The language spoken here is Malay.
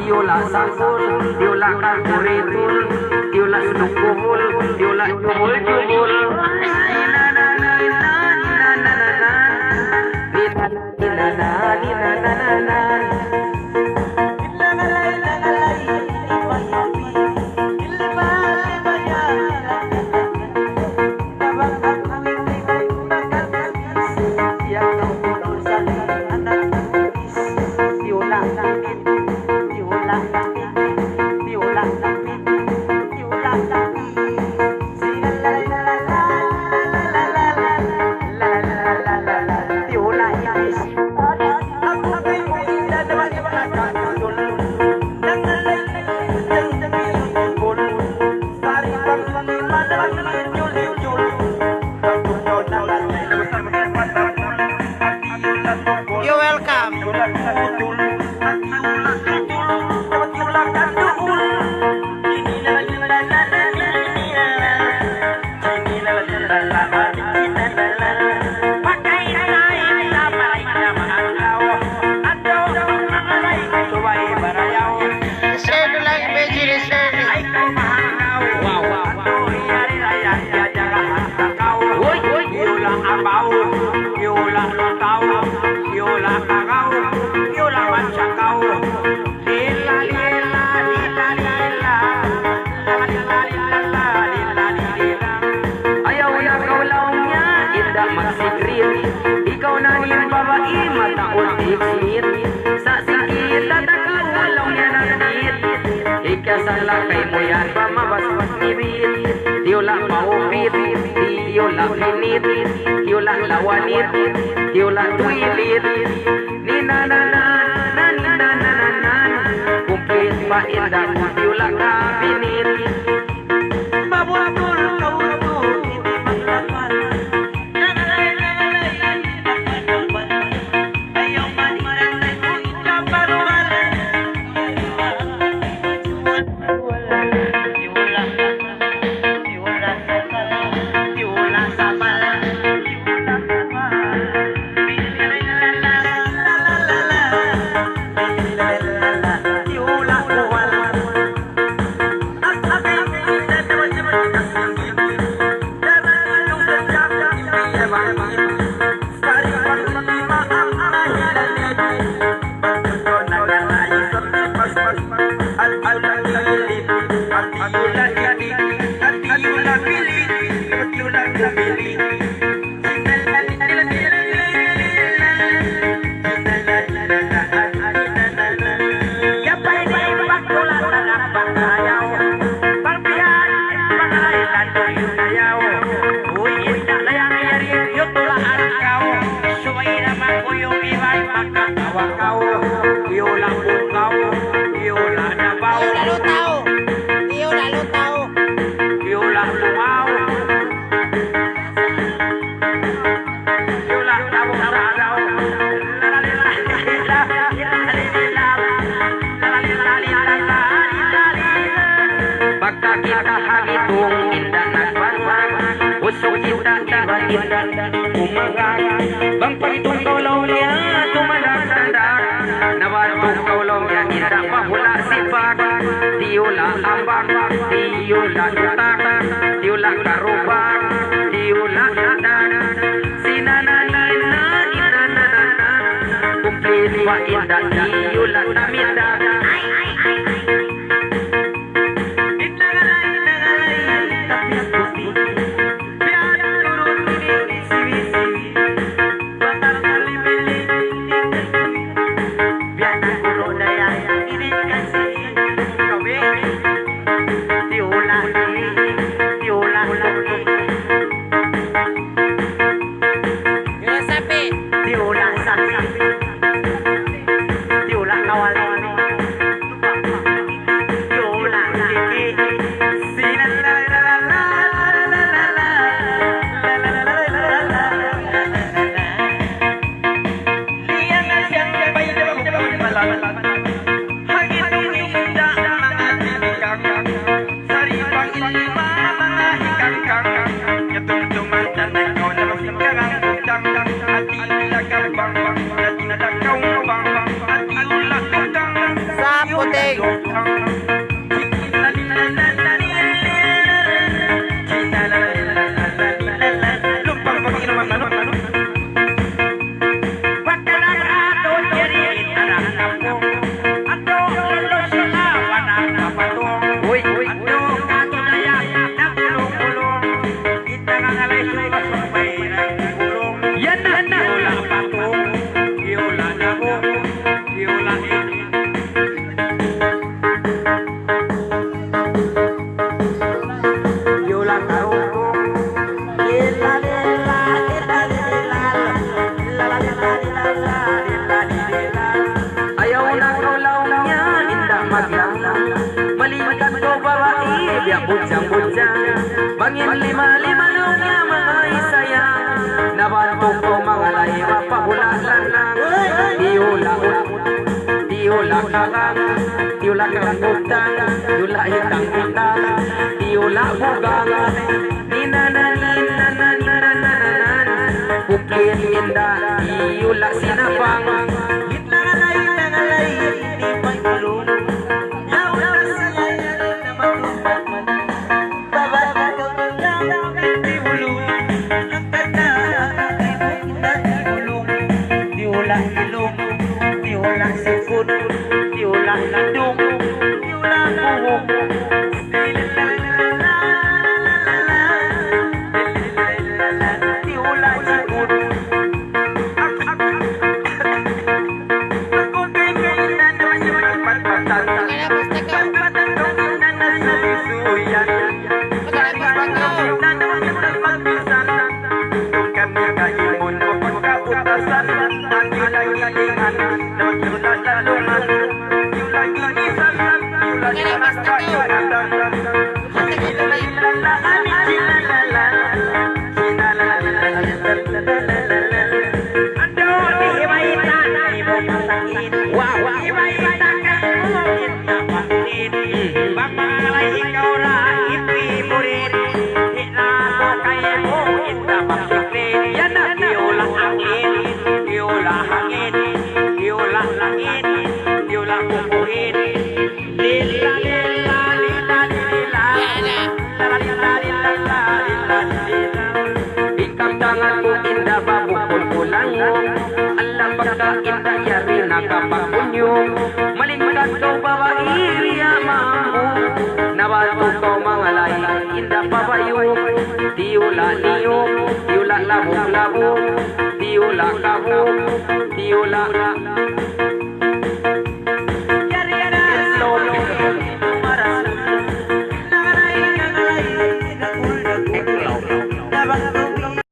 Tiola sanggul, tiola karburetor, tiola sudukul, tiola jubul. You welcome. Share the like, Beji, share the like. Ayaw na kaulaw niya, inda magsigrit. Ikaw na yung babae, mataon iksit. Sa sikit, tatagulaw niya ng bit. Ikasala kay mo yan, pamabas-bas nibit. Tiola paupit, tiola pinit, tiola lawanit, tiola tuilit. Ninananan, ninananan, kumplit pa inda kung tiola kapinit. Babulabul, kaulabul, hindi maglapan. Ayaw manilan ko ikaparuan. Tiola sapal, tiola kuwal. Pagkakita hagitong indah nagbarwag, usok kita tiba-tiba umagat. Bang pagitong kaulaw niya tumalag-tandag, nabatong kaulaw niya indah mahula sipag. Tiola ambak, tiola utak, tiola karubak, tiola adag. Sinanananan, inanananan, kumplit pa indah tiola tamindag. Tiola kawal. Galing. Bujang-bujang bangin lima-lima lunya mga isayang nabantu ko mga laywa pahula lanang diula kakang diula kangutang diula hitang utang diula bugang ninananinanan bukit indah diula sinapang malingkat kau bawa iria mampu nabantu kau mga lahi indah pabayong diula niyong diula labong-labong diula kabong diula